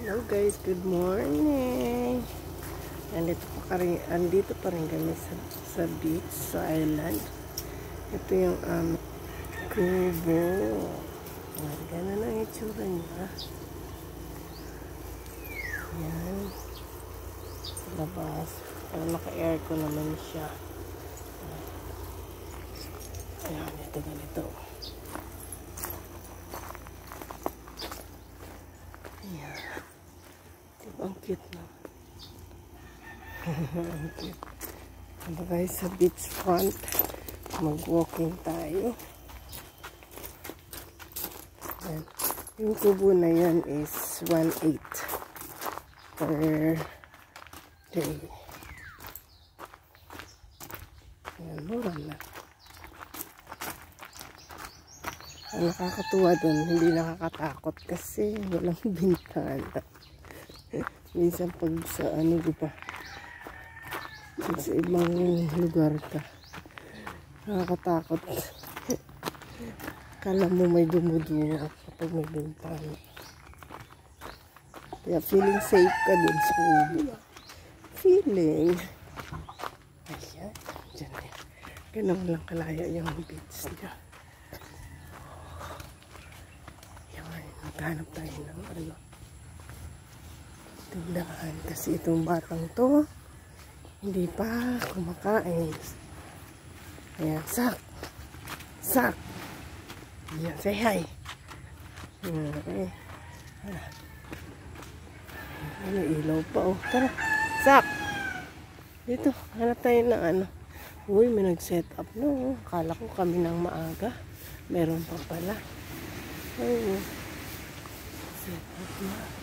Hello guys, good morning. Andito pa rin kami sa beach, sa island. Ito yung kubo. Ganun ang itsura niya. Yan. Sa labas. Pero naka-aircon naman siya. Ayan, ito ganito. Ayan. Ang cute na. Ang cute. Ito guys, sa beach front. Mag-walking tayo. Ayan. Yung kubo na yan is 1.8 per day. Ayan, mura na. Ang nakakatuwa dun, hindi nakakatakot kasi walang bintana. Minsan pag sa diba, sa ibang lugar ka, nakakatakot. Kala mo may dumudunga kapag may bintana. Kaya feeling safe ka dun sa kubo. Feeling. Ayan, dyan yan. Ganun lang kalaya yung beach niya. Maghanap tayo ng tindahan kasi itong batang to hindi pa kumakain. Ayan, sak ayan, say hi. Ano, ilaw pa oh. Tara, sak dito, hanap tayo ng uy, may nag-set up no. Akala ko kami ng maaga, meron pa pala. Ay, set up na.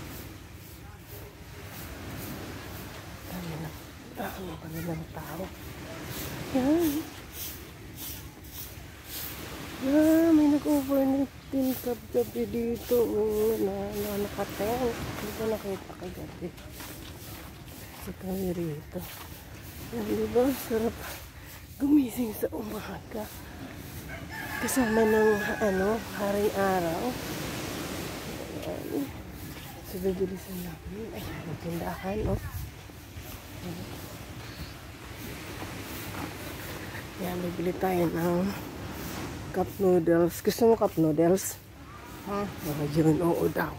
Dami ng tao. Yan. Yan, may nag-overnight din gabi dito. Na nakatel. Hindi ko nakita kagabi. Kasi kami rito. Yan, diba? Sarap gumising sa umaga. Kasama ng haring araw. Ayan. So, bibilisan namin. Ayan, magtindahan, oh. Ayan, bibili tayo ng cup noodles. Gusto mo cup noodles? Ha? Oh, yun, oo daw.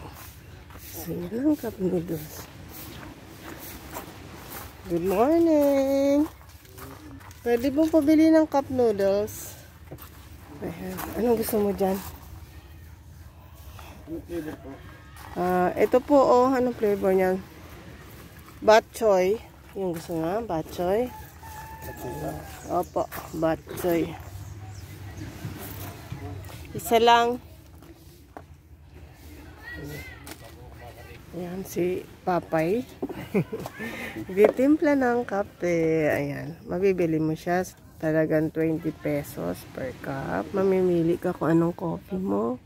So, yan ang cup noodles. Good morning! Pwede bang pabili ng cup noodles? Ayan. Anong gusto mo dyan? Ito po, oh. Anong flavor niyan? Bok choy. Yung gusto nga, bok choy. Opo, bok choy. Isa lang. Ayan, si Papay. Titimpla ng kape. Ayan, mabibili mo siya. Talagang 20 pesos per cup. Mamimili ka kung anong coffee mo.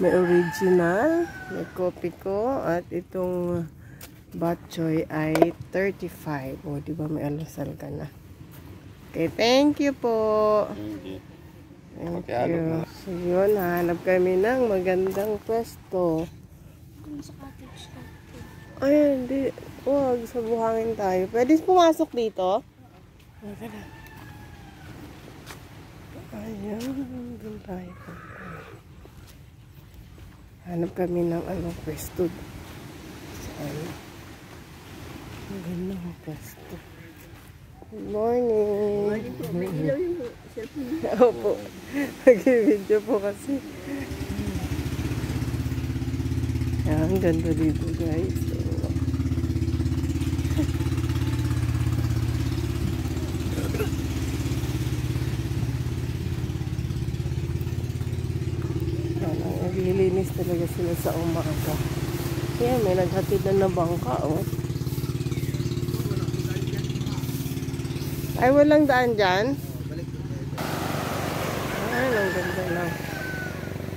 May original, may coffee ko, at itong bok choy ay 35. O, diba may alusal ka na. Okay, thank you po. Thank you. So, yun, hanap kami ng magandang pwesto. Ay, hindi. Huwag, sa buhangin tayo. Pwede pumasok dito? Ayan, doon tayo. Hanap kami ng pwesto. Saan? Ang ganda ng pwesto. Good morning. Morning po. May ilaw yung cellphone. Opo. Nag-video po kasi. Ayan, ang ganda dito guys. Naglilinis talaga sila sa umaga. Ayan, may naghatid na bangka, oh. Ay, walang daan dyan? Ay, ang ganda lang.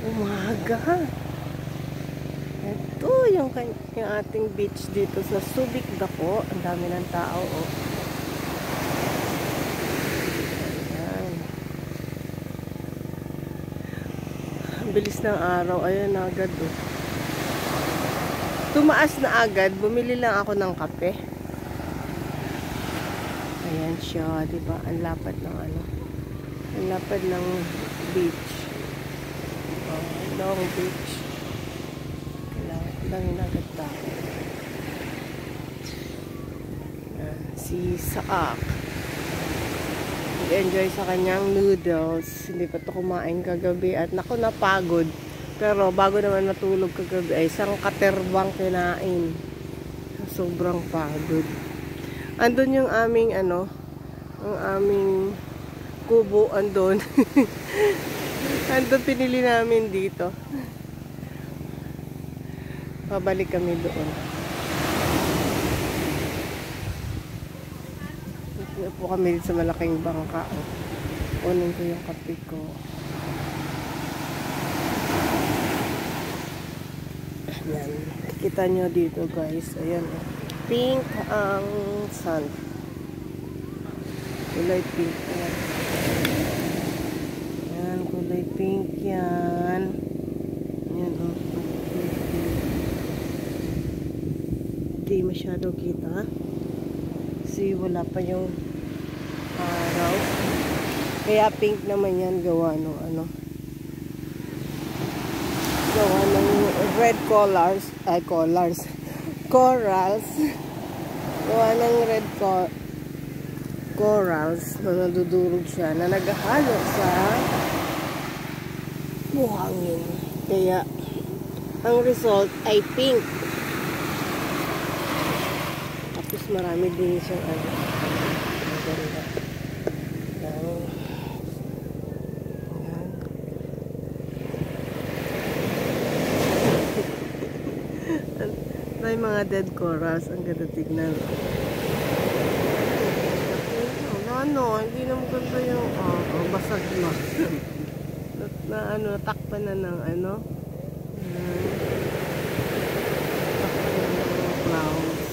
Umaga. Ito, yung ating beach dito sa Subic Dako. Ang dami ng tao, oh. Ayan. Ang bilis ng araw. Ayan, agad, oh. tumaas na agad. Bumili lang ako ng kape. Ayan siya, diba? Ang lapad ng ano. Ang lapad ng beach. Oh, long beach. Ang daming agad tao. Si Saak. Nag-enjoy sa kanyang noodles. Hindi pa ito kumain kagabi. At naku, napagod. Pero bago naman matulog kagabi ay isang katerbang kinain. Sobrang pagod. Andun yung aming ano, ang aming kubo andun. Andun pinili namin dito. Pabalik kami doon. Po kami dito sa malaking bangka. Kunin ko yung kape ko. Ayan. Kita nyo dito guys. Ayan. Pink ang sand. Kulay pink. Ayan. Ayan. Kulay pink yan. Ayan o. Hindi masyado kita. Kasi wala pa yung araw. Kaya pink naman yan gawa no ano. Gawa ng red corals. Corals. Gawa ng red corals na nadudurog siya na naghahalo sa buhangin. Kaya ang result ay pink. Tapos marami din siyang ano. Maganda. May mga dead corals. Ang ganda tignan. Ano, hindi na maganda yung basag na. Na ano, takpan na ng ano. Takpan na ng clouds.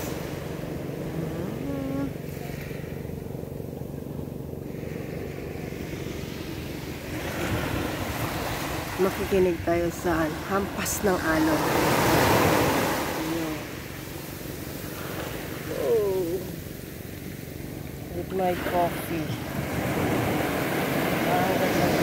Makikinig tayo sa hampas ng alon. With my coffee. Ang ganda.